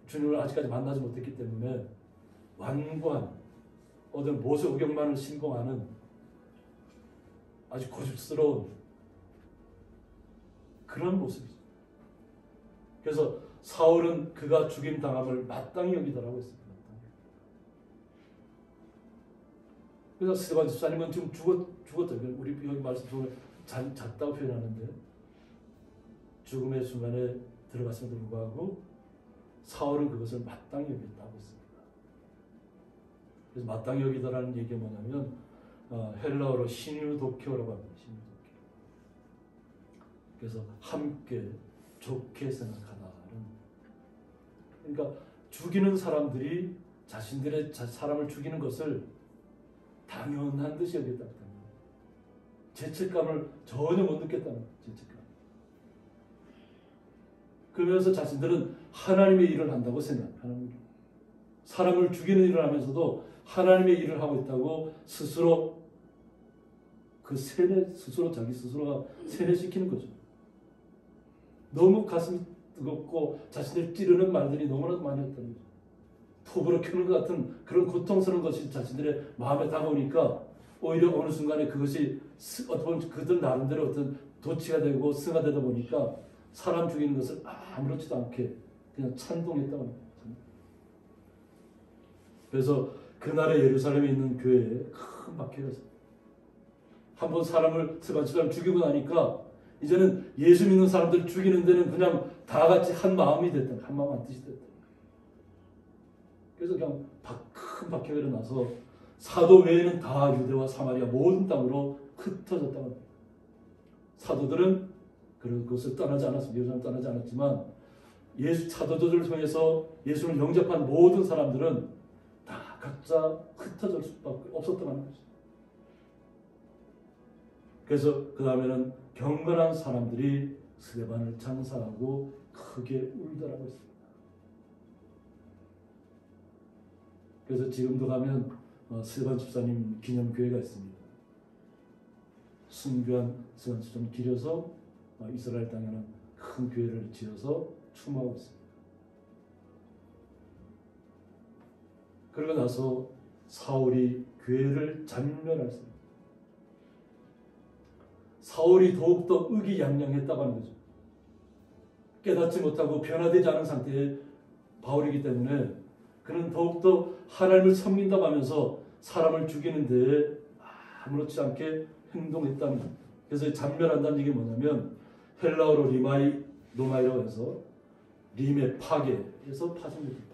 주님을 아직까지 만나지 못했기 때문에 완고한 어떤 모세오경만을 신봉하는 아주 고집스러운 그런 모습이죠. 그래서 사울은 그가 죽임 당함을 마땅히 여기더라고 했습니다. 그래서 스데반 집사님은 지금 죽었다. 우리 여기 말씀 속에 잤다고 표현하는데 죽음의 순간에 들어갔음에도 불구하고 사울은 그것을 마땅히 여겼다고 했습니다. 그래서 마땅히 여기다라는 얘기가 뭐냐면 헬라어로 시뉴도케오라고 합니다. 시뉴도케. 그래서 함께 좋게 생각하다는. 그러니까 죽이는 사람들이 자신들의 사람을 죽이는 것을 당연한 듯이 여겼다는 거예요. 죄책감을 전혀 못 느꼈다는 거예요. 죄책감. 그러면서 자신들은 하나님의 일을 한다고 생각해요. 사람을 죽이는 일을 하면서도 하나님의 일을 하고 있다고 스스로 자기 스스로가 세뇌시키는 거죠. 너무 가슴이 뜨겁고 자신을 찌르는 말들이 너무나도 많이 했다는 거죠. 톱으로 켜는 것 같은 그런 고통스러운 것이 자신들의 마음에 다가오니까 오히려 어느 순간에 그것이 어떤 그들 나름대로 어떤 도치가 되고 승화되다 보니까 사람 죽이는 것을 아무렇지도 않게 그냥 찬동했다고 합니다. 그래서 그날의 예루살렘에 있는 교회에 큰 박해가 있었어요. 한번 사람을 스데반 죽이고 나니까 이제는 예수 믿는 사람들을 죽이는 데는 그냥 다 같이 한 마음이 됐다. 한 마음 한 뜻이 됐다. 그래서 그냥 큰 박해가 일어나서 사도 외에는 다 유대와 사마리아 모든 땅으로 흩어졌다고 합니다. 사도들은 그것을 떠나지 않았습니다. 예루살렘 떠나지 않았지만 사도들을 통해서 예수를 영접한 모든 사람들은 다 각자 흩어질 수밖에 없었다는 거죠. 그래서 그 다음에는 경건한 사람들이 스데반을 장사하고 크게 울더라고 했습니다. 그래서 지금도 가면 스데반 집사님 기념교회가 있습니다. 순교한 스데반 집사님 기려서 이스라엘 땅에는 큰 교회를 지어서 추모하고 있습니다. 그러고 나서 사울이 교회를 잔멸했습니다. 사울이 더욱더 의기양양했다고 하는 거죠. 깨닫지 못하고 변화되지 않은 상태의 바울이기 때문에 그는 더욱더 하나님을 섬긴다고 하면서 사람을 죽이는 데에 아무렇지 않게 행동했다는 겁니다. 그래서 잔멸한다는 얘기 뭐냐면 헬라어로 노마이라고 해서 림의 파괴에서 파진 것입니다.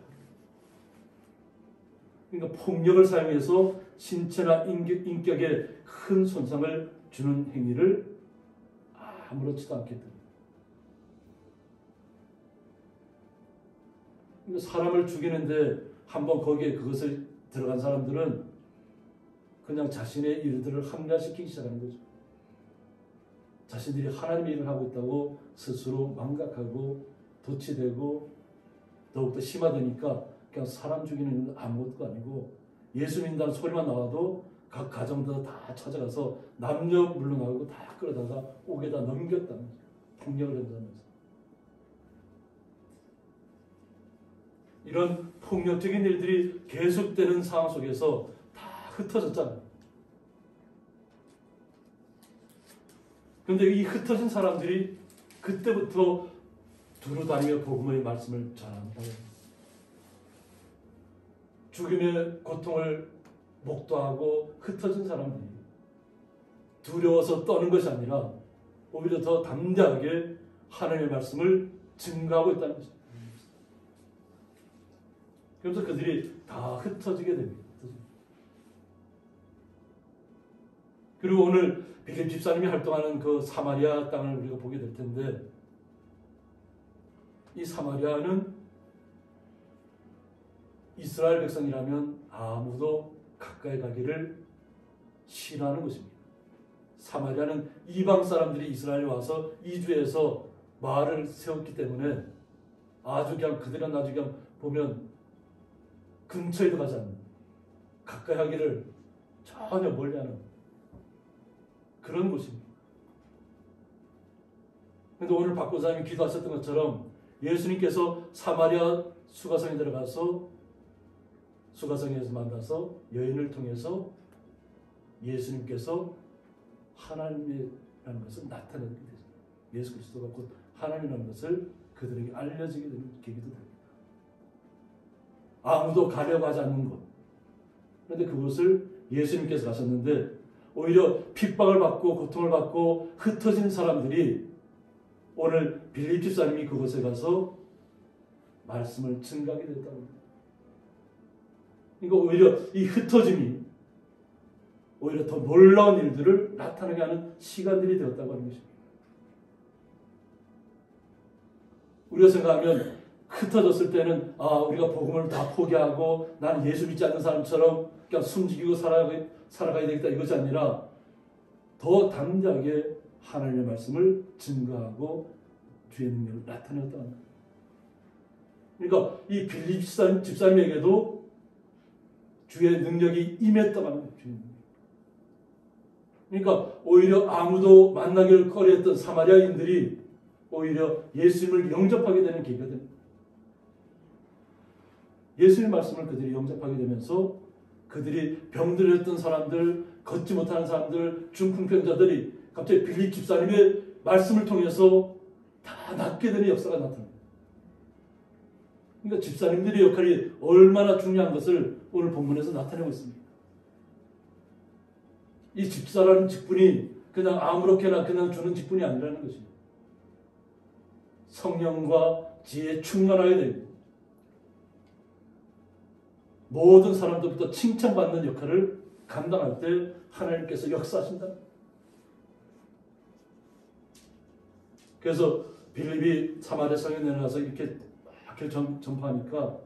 그러니까 폭력을 사용해서 신체나 인격에 큰 손상을 주는 행위를 아무렇지도 않게 됩니다. 그러니까 사람을 죽이는데 한번 거기에 그것을 들어간 사람들은 그냥 자신의 일들을 합리화시키기 시작하는 거죠. 자신들이 하나님의 일을 하고 있다고 스스로 망각하고 도취되고 더욱더 심화되니까 그냥 사람 죽이는 일 아무것도 아니고 예수 믿는다는 소리만 나와도 각 가정들 다 찾아가서 남녀 물러나고 다 끌어다가 옥에다 넘겼다는 거죠. 폭력을 행사하면서. 이런 폭력적인 일들이 계속되는 상황 속에서 다 흩어졌잖아요. 그런데 이 흩어진 사람들이 그때부터 두루다니며 복음의 말씀을 전합니다. 죽음의 고통을 목도하고 흩어진 사람들이 두려워서 떠는 것이 아니라 오히려 더 담대하게 하나님의 말씀을 증거하고 있다는 것입니다. 그래서 그들이 다 흩어지게 됩니다. 그리고 오늘 빌립 집사님이 활동하는 그 사마리아 땅을 우리가 보게 될 텐데, 이 사마리아는 이스라엘 백성이라면 아무도 가까이 가기를 싫어하는 것입니다. 사마리아는 이방 사람들이 이스라엘에 와서 이주해서 마을을 세웠기 때문에 아주 그냥 그들은 아주 그냥 보면 근처에도 가지 않는, 가까이 하기를 전혀 멀리하는 그런 곳입니다. 그런데 오늘 박 권사님이 기도하셨던 것처럼 예수님께서 사마리아 수가성에 들어가서 수가성에서 만나서 여인을 통해서 예수님께서 하나님이라는 것을 나타내게 되죠. 예수 그리스도가 곧 하나님이라는 것을 그들에게 알려지게 되는 계기도 됩니다. 아무도 가려고 하지 않는 것. 그런데 그곳을 예수님께서 가셨는데 오히려 핍박을 받고 고통을 받고 흩어지는 사람들이 오늘 빌립 집사님이 그곳에 가서 말씀을 증가하게 됐다고 합니다. 그러니까 오히려 이 흩어짐이 오히려 더 놀라운 일들을 나타나게 하는 시간들이 되었다고 하는 것입니다. 우리가 생각하면 흩어졌을 때는 우리가 복음을 다 포기하고 나는 예수 믿지 않는 사람처럼 그냥 숨지기고 살아가야 되겠다 이것이 아니라 더 담대하게 하나님의 말씀을 증거하고 주의 능력을 나타내었다는 거예요. 그러니까 이 빌립 집사님에게도 주의 능력이 임했다고 하는 거예요. 그러니까 오히려 아무도 만나기를 꺼려했던 사마리아인들이 오히려 예수님을 영접하게 되는 계기가 됩니다. 예수님의 말씀을 그들이 영접하게 되면서 그들이 병들었던 사람들, 걷지 못하는 사람들, 중풍병자들이 갑자기 빌립 집사님의 말씀을 통해서 다 낫게 되는 역사가 나타납니다. 그러니까 집사님들의 역할이 얼마나 중요한 것을 오늘 본문에서 나타내고 있습니다. 이 집사라는 직분이 그냥 아무렇게나 그냥 주는 직분이 아니라는 것입니다. 성령과 지혜에 충만하게 됩니다. 모든 사람들부터 칭찬받는 역할을 감당할 때 하나님께서 역사하신다. 그래서 빌립이 사마리아 성에 내려가서 이렇게 전파하니까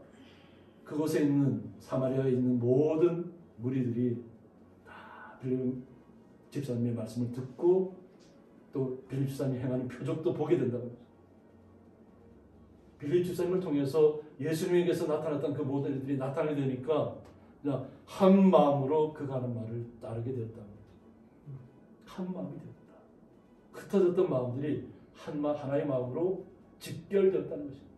그곳에 있는 사마리아에 있는 모든 무리들이 다 빌립 집사님의 말씀을 듣고 또 빌립 집사님이 행하는 표적도 보게 된다는 거죠. 빌립 집사님을 통해서 예수님에게서 나타났던 그 모든 일들이 나타나게 되니까 그냥 한 마음으로 그가 하는 말을 따르게 되었다는 거죠. 한 마음이 되었다. 흩어졌던 마음들이 하나의 마음으로 직결되었다는 것입니다.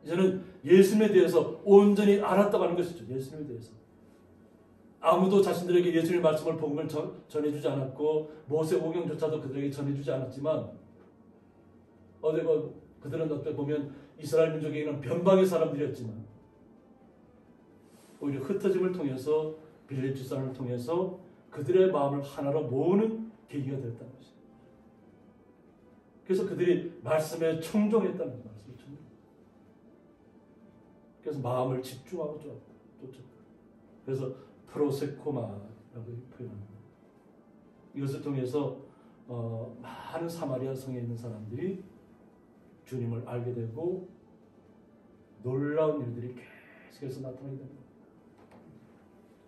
이제는 예수님에 대해서 온전히 알았다고 하는 것이죠. 예수님에 대해서. 아무도 자신들에게 예수님의 말씀을 복음을 전해주지 않았고 모세오경조차도 그들에게 전해주지 않았지만 그들은 어떻게 보면 이스라엘 민족에게는 변방의 사람들이었지만 오히려 흩어짐을 통해서 빌립 집사님을 통해서 그들의 마음을 하나로 모으는 계기가 되었다는 것입니다. 그래서 그들이 말씀에 청종했다는 거예요. 말씀에 청종. 그래서 마음을 집중하고 쫓았다. 그래서 프로세코마라고 표현합니다. 이것을 통해서 많은 사마리아 성에 있는 사람들이 주님을 알게 되고 놀라운 일들이 계속해서 나타나게 됩니다.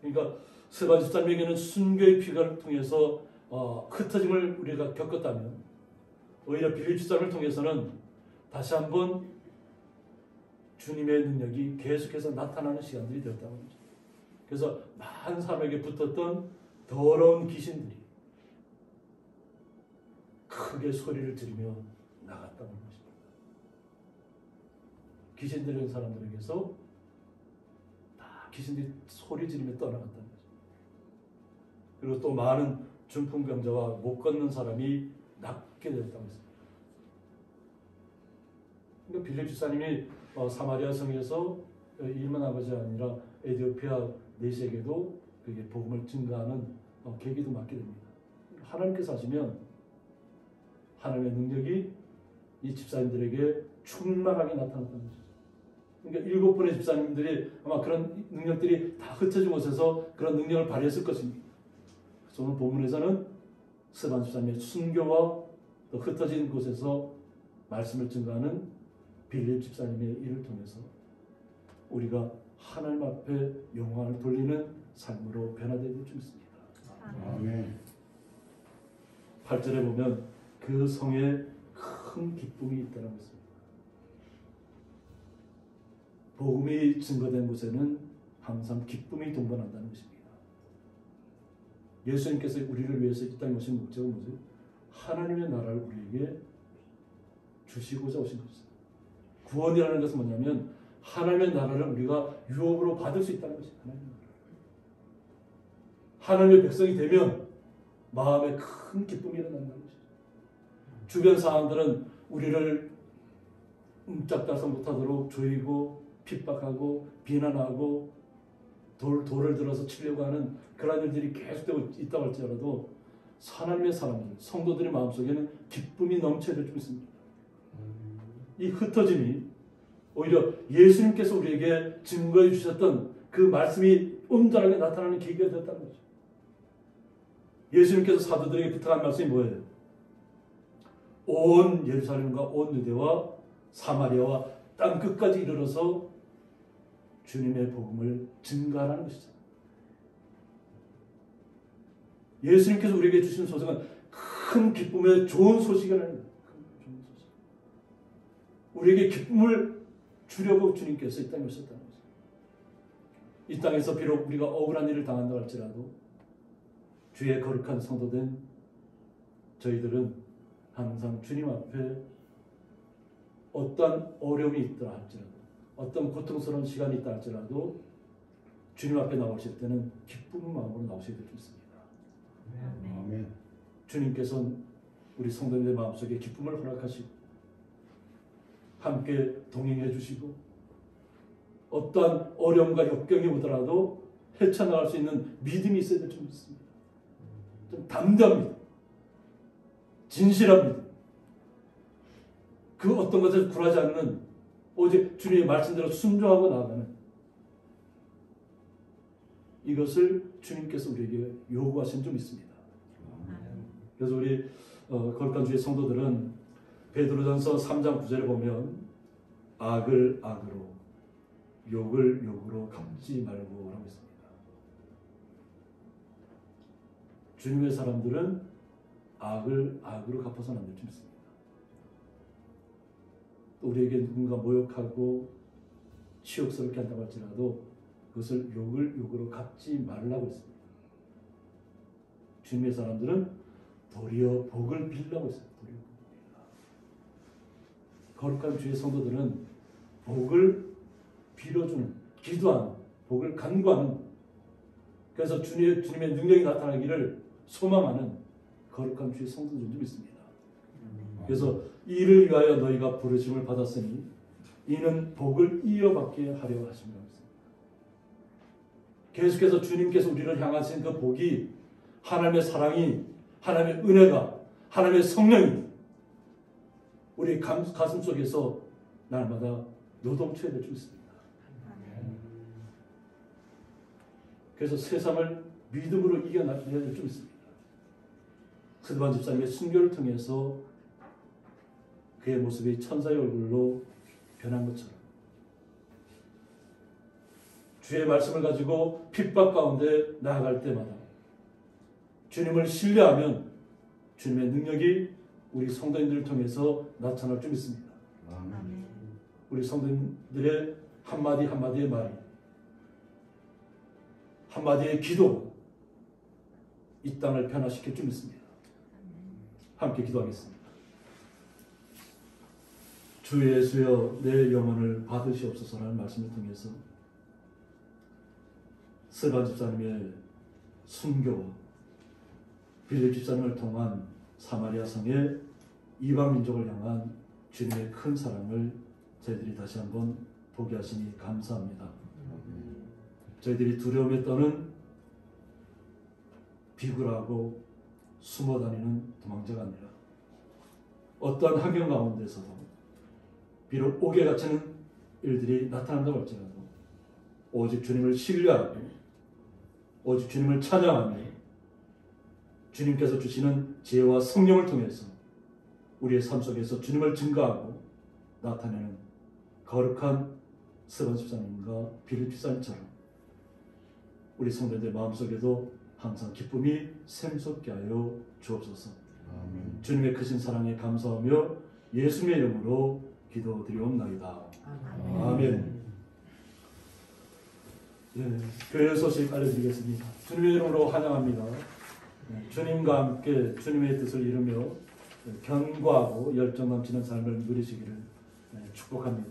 그러니까 스바반 집사님에게는 순교의 피가를 통해서 흩어짐을 우리가 겪었다면 오히려 빌립 집사님을 통해서는 다시 한번 주님의 능력이 계속해서 나타나는 시간들이 되었다는 거죠. 그래서 많은 사람에게 붙었던 더러운 귀신들이 크게 소리를 지르며 나갔다는 것입니다. 귀신 들린 사람들에게서 다 귀신들이 소리 지르며 떠나갔다는 거죠. 그리고 또 많은 중풍병자와 못 걷는 사람이 낫게 되었다고 했습니다. 그러니까 빌립 집사님이 사마리아 성에서 일만 한 것이 아니라 에티오피아 내시에게도 그게 복음을 증가하는 계기도 맡게 됩니다. 하나님께서 하시면 하나님의 능력이 이 집사님들에게 충만하게 나타났다는 거죠. 그러니까 7분의 집사님들이 아마 그런 능력들이 다 흩어진 곳에서 그런 능력을 발휘했을 것입니다. 오늘 본문에서는 스데반 집사님의 순교와 또 흩어진 곳에서 말씀을 증거하는 빌립 집사님의 일을 통해서 우리가 하나님 앞에 영광을 돌리는 삶으로 변화되게 될 줄 믿습니다. 아멘. 8절에 보면 그 성에 큰 기쁨이 있다는 것입니다. 복음이 증거된 곳에는 항상 기쁨이 동반한다는 것입니다. 예수님께서 우리를 위해서 이 땅에 오신 목적은 뭐죠? 하나님의 나라를 우리에게 주시고자 오신 것입니다. 구원이라는 것은 뭐냐면 하나님의 나라를 우리가 유업으로 받을 수 있다는 것입니다. 하나님의 백성이 되면 마음에 큰 기쁨이 일어난다는 것이죠. 주변 사람들은 우리를 옴짝달싹 못하도록 조이고 핍박하고 비난하고 돌을 들어서 치려고 하는 그런 일들이 계속되고 있다고 할지라도 하나님의 사람들, 성도들의 마음속에는 기쁨이 넘쳐야 될 줄 믿습니다. 이 흩어짐이 오히려 예수님께서 우리에게 증거해 주셨던 그 말씀이 온전하게 나타나는 계기가 되었다는 거죠. 예수님께서 사도들에게 부탁한 말씀이 뭐예요? 온 예루살렘과 온 유대와 사마리아와 땅 끝까지 이르러서 주님의 복음을 증거하라는 것이죠. 예수님께서 우리에게 주신 소식은 큰 기쁨의 좋은 소식이라는 거예요. 좋은 소식. 우리에게 기쁨을 주려고 주님께서 이 땅에 오셨다는 거죠. 이 땅에서 비록 우리가 억울한 일을 당한다 할지라도 주의 거룩한 성도된 저희들은 항상 주님 앞에 어떤 어려움이 있다 할지라도 어떤 고통스러운 시간이 있다 할지라도 주님 앞에 나오실 때는 기쁨의 마음으로 나오셔야 될 수 있습니다. 아멘. 주님께서는 우리 성도님의 마음속에 기쁨을 허락하시고 함께 동행해 주시고 어떠한 어려움과 역경이 오더라도 헤쳐나갈 수 있는 믿음이 있어야 될 줄 믿습니다. 좀 담대한 믿음, 진실한 믿음, 그 어떤 것을 굴하지 않는 오직 주님의 말씀대로 순종하고 나아가는 이것을 주님께서 우리에게 요구하신 줄 믿습니다. 그래서 우리 거룩한 주의 성도들은 베드로전서 3장 9절에 보면 악을 악으로 욕을 욕으로 갚지 말고 라고 했습니다. 주님의 사람들은 악을 악으로 갚아서는 안 될 줄 믿습니다. 또 우리에게 누군가 모욕하고 치욕스럽게 한다고 할지라도 그것을 욕을 욕으로 갚지 말라고 했습니다. 주님의 사람들은 도리어 복을 빌라고 했습니다. 도리어 복을 빌라. 거룩한 주의 성도들은 복을 빌어주는, 기도하는, 복을 간구하는, 그래서 주님의 능력이 나타나기를 소망하는 거룩한 주의 성도들인 줄 믿습니다. 그래서 이를 위하여 너희가 부르심을 받았으니 이는 복을 이어받게 하려 하심이라 했습니다. 계속해서 주님께서 우리를 향하신 그 복이 하나님의 사랑이, 하나님의 은혜가, 하나님의 성령이 우리 가슴 속에서 날마다 요동쳐야 될 줄 믿습니다. 그래서 세상을 믿음으로 이겨내야 될 줄 믿습니다. 스데반 집사님의 순교를 통해서 그의 모습이 천사의 얼굴로 변한 것처럼 주의 말씀을 가지고 핍박 가운데 나아갈 때마다 주님을 신뢰하면 주님의 능력이 우리 성도인들을 통해서 나타날 줄 믿습니다. 아멘. 우리 성도님들의 한마디 한마디의 말이, 한마디의 기도, 이 땅을 변화시킬 줄 믿습니다. 함께 기도하겠습니다. 주 예수여, 내 영혼을 받으시옵소서라는 말씀을 통해서 스데반 집사님의 순교와 빌립 집사님을 통한 사마리아 성의 이방 민족을 향한 주님의 큰 사랑을 저희들이 다시 한번 보게 하시니 감사합니다. 저희들이 두려움에 떠는 비굴하고 숨어 다니는 도망자가 아니라 어떠한 환경 가운데서도 비록 옥에 갇히는 일들이 나타난다고 할지라도 오직 주님을 신뢰하고 오직 주님을 찬양하며 주님께서 주시는 지혜와 성령을 통해서 우리의 삶 속에서 주님을 증거하고 나타내는 거룩한 스데반 집사님과 빌립 집사님처럼 우리 성도들 마음속에도 항상 기쁨이 샘솟게 하여 주옵소서. 아멘. 주님의 크신 사랑에 감사하며 예수님의 이름으로 기도드리옵나이다. 아멘. 예, 교회 소식 알려드리겠습니다. 주님의 이름으로 환영합니다. 주님과 함께 주님의 뜻을 이루며 견고하고 열정 넘치는 삶을 누리시기를 축복합니다.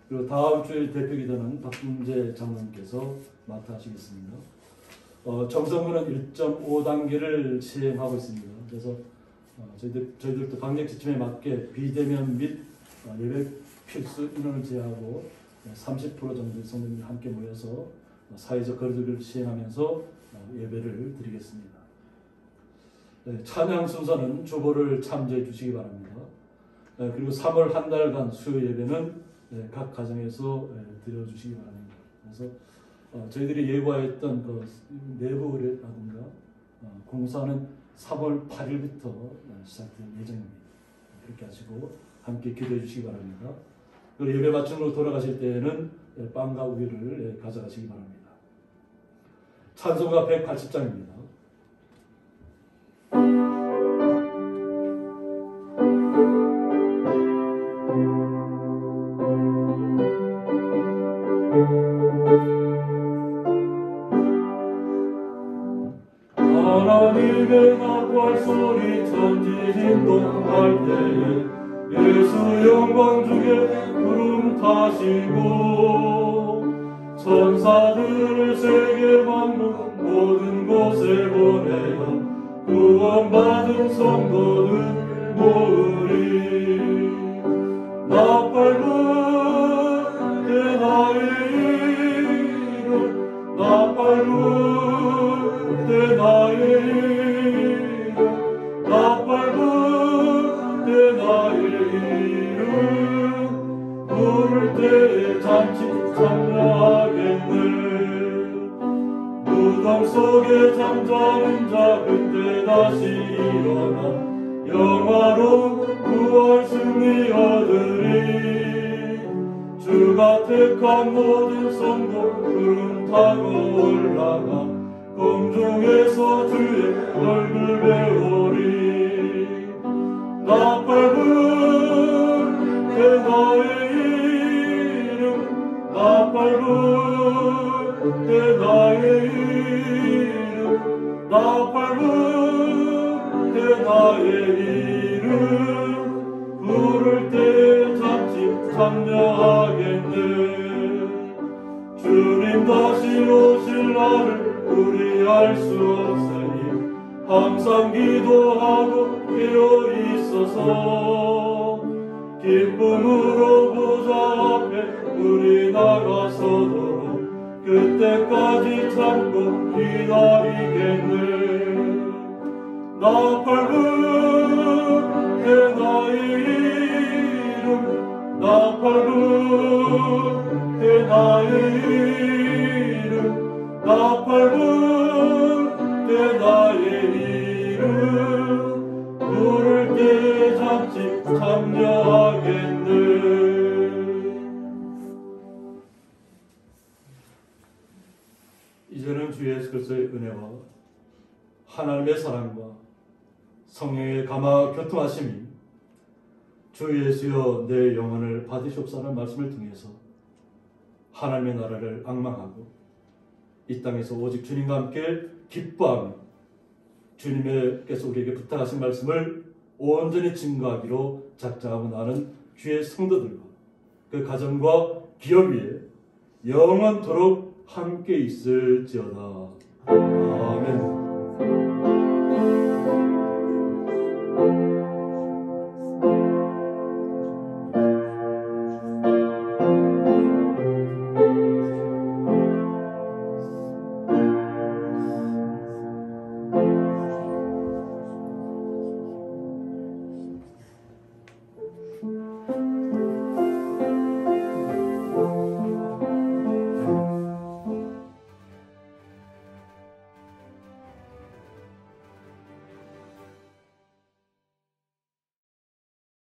그리고 다음 주일 대표기도는 박준재 장로님께서 맡아주시겠습니다. 정성문은 1.5단계를 시행하고 있습니다. 그래서 저희들도 방역 지침에 맞게 비대면 및 예배 필수 인원을 제하고 30% 정도의 성도님이 함께 모여서 사회적 거리두기를 시행하면서 예배를 드리겠습니다. 찬양 순서는 주보를 참조해 주시기 바랍니다. 그리고 3월 한 달간 수요 예배는 각 가정에서 드려주시기 바랍니다. 그래서 저희들이 예고하였던 그 내부 의뢰라든가 공사는 3월 8일부터 시작될 예정입니다. 그렇게 하시고 함께 기도해 주시기 바랍니다. 그리고 예배 마침으로 돌아가실 때에는 빵과 우유를 가져가시기 바랍니다. 찬송가 180장입니다. 하나님의 나팔 소리 천지 진동할 때에 예수 영광 중에 구름 타시고 천사들을 세계 만국 모든 곳에 보내어 구원받은 성도들 모으리. 나팔 불때 나의 이름, 나팔 불때 나의 이름, 나팔 불때 나의 이름, 부를 때에 잠시 참여하겠네. 무덤 속에 잠자는 자 그때 다시 일어나 영화로운 구원 승리 얻으리. 주가 택한 모든 성도 구름 타고 올라가 공중에서 주의 얼굴 배우리. 나팔 불때 나의 이름, 나팔 불때 나의 이름, 나팔 불때 나의 이름, 부를 때 잠시 참여하겠네. 주님 다시 오실 날을 우리 알 수 없으니 항상 기도하고 깨어 있어서 기쁨으로 보좌 앞에 우리 나가서도록 그때까지 참고 기다리겠네. 나팔 불때 나의 이름, 나팔 불때 나의 이름, 나팔 불때 나의 이름, 부를 때 잠시 참여하겠네. 이제는 주 예수 그리스도의 은혜와 하나님의 사랑과 성령의 감화 교통하심이 주 예수여 내 영혼을 받으시옵소서라는 말씀을 통해서 하나님의 나라를 앙망하고 이 땅에서 오직 주님과 함께 기뻐하며 주님께서 우리에게 부탁하신 말씀을 온전히 증거하기로 작정하고 나는 주의 성도들과 그 가정과 기업 위에 영원토록 함께 있을지어다. 아멘.